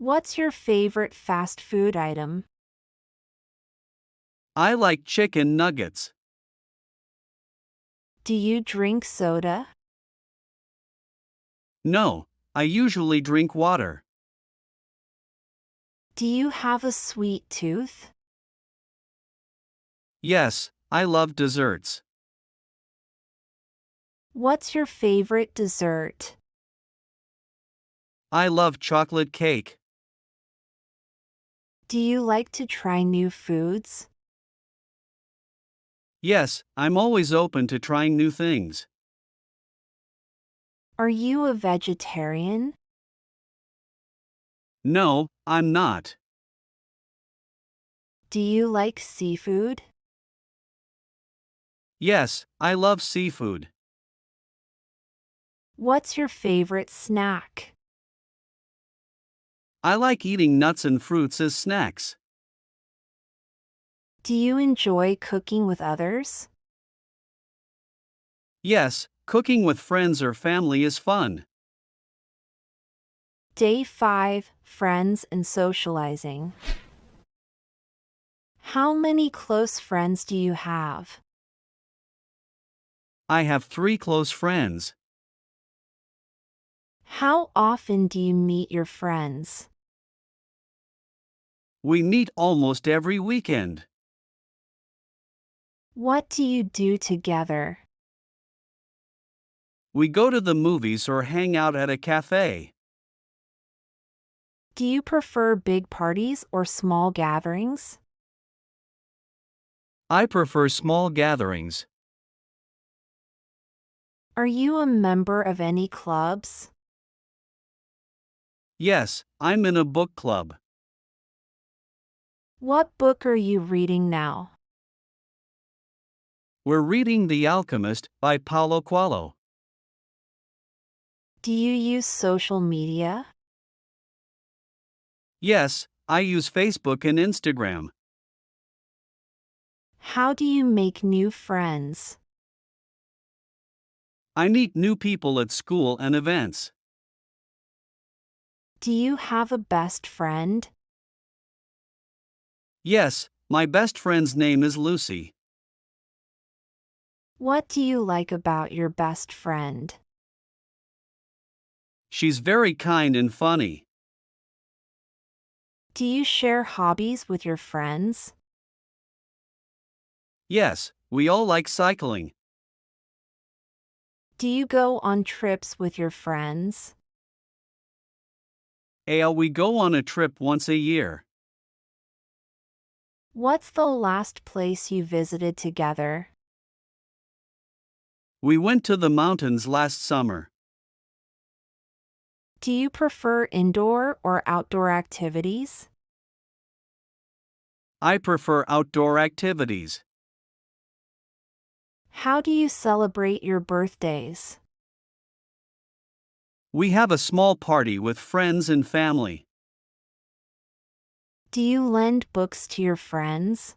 What's your favorite fast food item? I like chicken nuggets. Do you drink soda? No, I usually drink water. Do you have a sweet tooth? Yes, I love desserts. What's your favorite dessert? I love chocolate cake. Do you like to try new foods? Yes, I'm always open to trying new things. Are you a vegetarian? No, I'm not. Do you like seafood? Yes, I love seafood. What's your favorite snack? I like eating nuts and fruits as snacks. Do you enjoy cooking with others? Yes, cooking with friends or family is fun. Day 5, Friends and Socializing. How many close friends do you have? I have 3 close friends. How often do you meet your friends? We meet almost every weekend. What do you do together? We go to the movies or hang out at a cafe. Do you prefer big parties or small gatherings? I prefer small gatherings. Are you a member of any clubs? Yes, I'm in a book club. What book are you reading now? We're reading The Alchemist by Paulo Coelho. Do you use social media? Yes, I use Facebook and Instagram. How do you make new friends? I meet new people at school and events. Do you have a best friend? Yes, my best friend's name is Lucy. What do you like about your best friend? She's very kind and funny. Do you share hobbies with your friends? Yes, we all like cycling. Do you go on trips with your friends? We go on a trip once a year. What's the last place you visited together? We went to the mountains last summer. Do you prefer indoor or outdoor activities? I prefer outdoor activities. How do you celebrate your birthdays? We have a small party with friends and family. Do you lend books to your friends?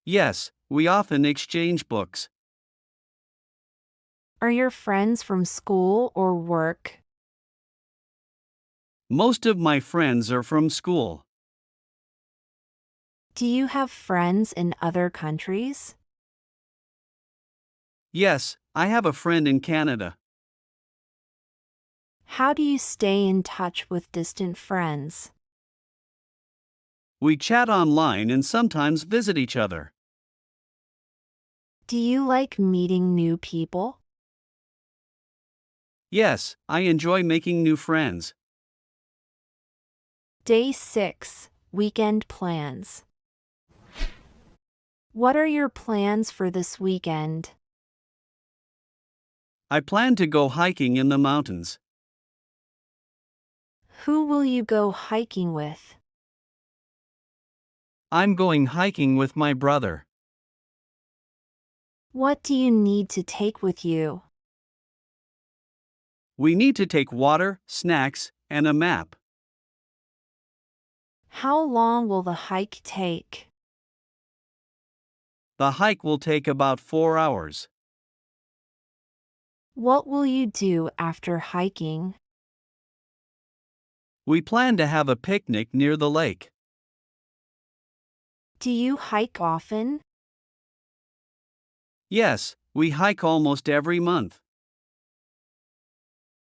Yes, we often exchange books. Are your friends from school or work? Most of my friends are from school. Do you have friends in other countries? Yes, I have a friend in Canada. How do you stay in touch with distant friends? We chat online and sometimes visit each other. Do you like meeting new people? Yes, I enjoy making new friends. Day 6, Weekend Plans. What are your plans for this weekend? I plan to go hiking in the mountains. Who will you go hiking with? I'm going hiking with my brother. What do you need to take with you? We need to take water, snacks, and a map. How long will the hike take? The hike will take about 4 hours. What will you do after hiking? We plan to have a picnic near the lake. Do you hike often? Yes, we hike almost every month.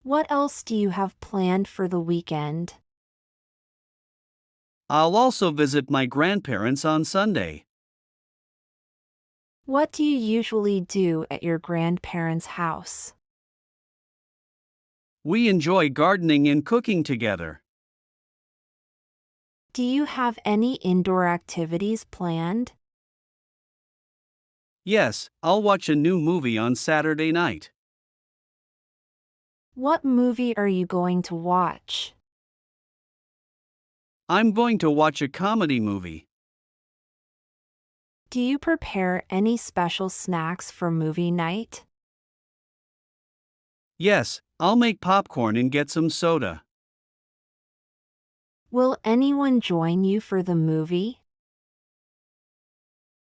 What else do you have planned for the weekend? I'll also visit my grandparents on Sunday. What do you usually do at your grandparents' house? We enjoy gardening and cooking together. Do you have any indoor activities planned? Yes, I'll watch a new movie on Saturday night. What movie are you going to watch? I'm going to watch a comedy movie. Do you prepare any special snacks for movie night? Yes, I'll make popcorn and get some soda. Will anyone join you for the movie?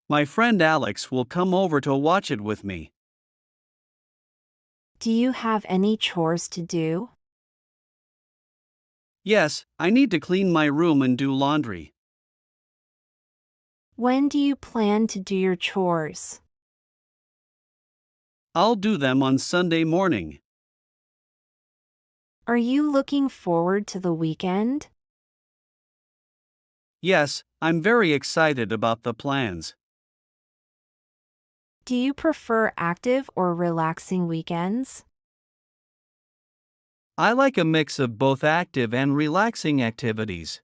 My friend Alex will come over to watch it with me. Do you have any chores to do? Yes, I need to clean my room and do laundry. When do you plan to do your chores? I'll do them on Sunday morning. Are you looking forward to the weekend? Yes, I'm very excited about the plans. Do you prefer active or relaxing weekends? I like a mix of both active and relaxing activities.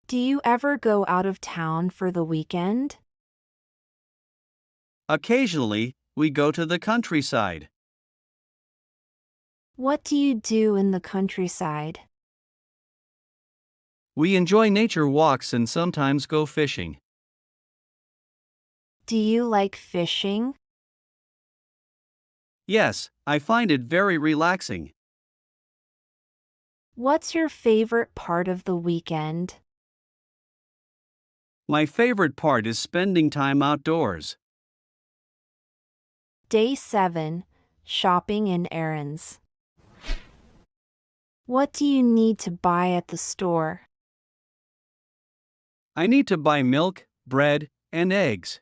Do you ever go out of town for the weekend? Occasionally, we go to the countryside. What do you do in the countryside? We enjoy nature walks and sometimes go fishing. Do you like fishing? Yes, I find it very relaxing. What's your favorite part of the weekend? My favorite part is spending time outdoors. Day 7. Shopping and errands. What do you need to buy at the store? I need to buy milk, bread, and eggs.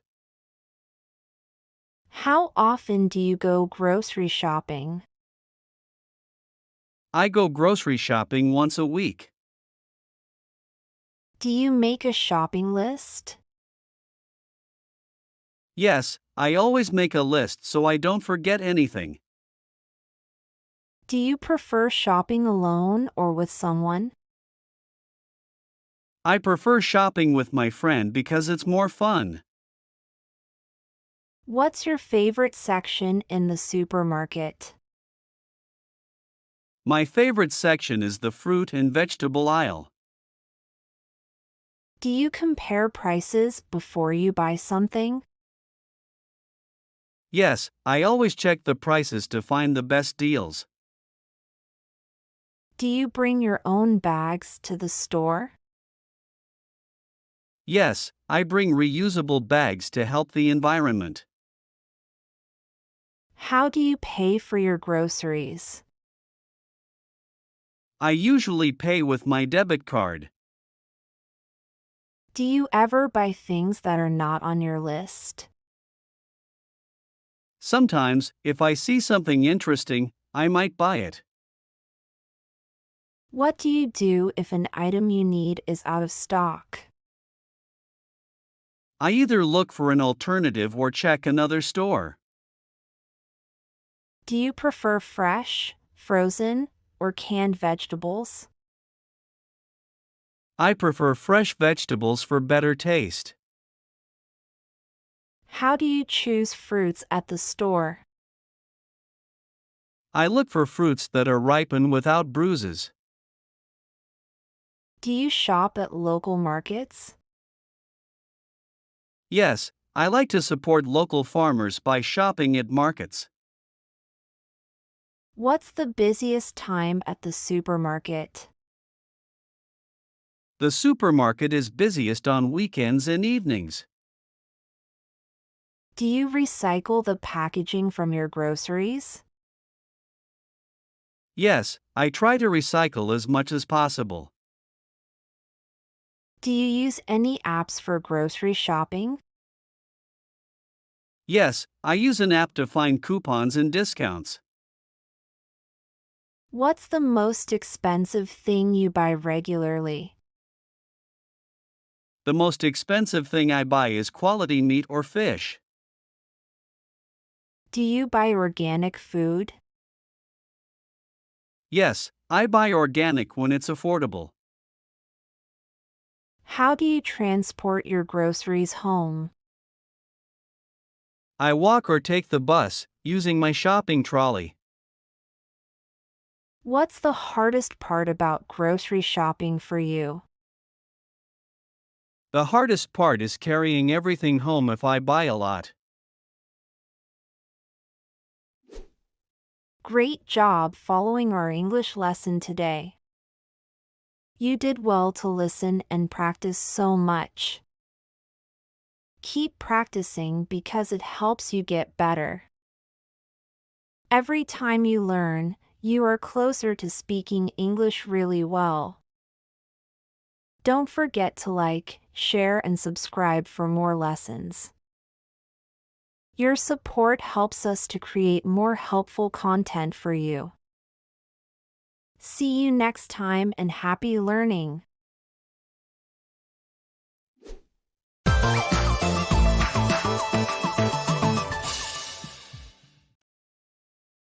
How often do you go grocery shopping? I go grocery shopping once a week. Do you make a shopping list? Yes, I always make a list so I don't forget anything. Do you prefer shopping alone or with someone? I prefer shopping with my friend because it's more fun. What's your favorite section in the supermarket? My favorite section is the fruit and vegetable aisle. Do you compare prices before you buy something? Yes, I always check the prices to find the best deals. Do you bring your own bags to the store? Yes, I bring reusable bags to help the environment. How do you pay for your groceries? I usually pay with my debit card. Do you ever buy things that are not on your list? Sometimes, if I see something interesting, I might buy it. What do you do if an item you need is out of stock? I either look for an alternative or check another store. Do you prefer fresh, frozen, or canned vegetables? I prefer fresh vegetables for better taste. How do you choose fruits at the store? I look for fruits that are ripened without bruises. Do you shop at local markets? Yes, I like to support local farmers by shopping at markets. What's the busiest time at the supermarket? The supermarket is busiest on weekends and evenings. Do you recycle the packaging from your groceries? Yes, I try to recycle as much as possible. Do you use any apps for grocery shopping? Yes, I use an app to find coupons and discounts. What's the most expensive thing you buy regularly? The most expensive thing I buy is quality meat or fish. Do you buy organic food? Yes, I buy organic when it's affordable. How do you transport your groceries home? I walk or take the bus, using my shopping trolley. What's the hardest part about grocery shopping for you? The hardest part is carrying everything home if I buy a lot. Great job following our English lesson today. You did well to listen and practice so much. Keep practicing because it helps you get better. Every time you learn, you are closer to speaking English really well. Don't forget to like, share, and subscribe for more lessons. Your support helps us to create more helpful content for you. See you next time and happy learning!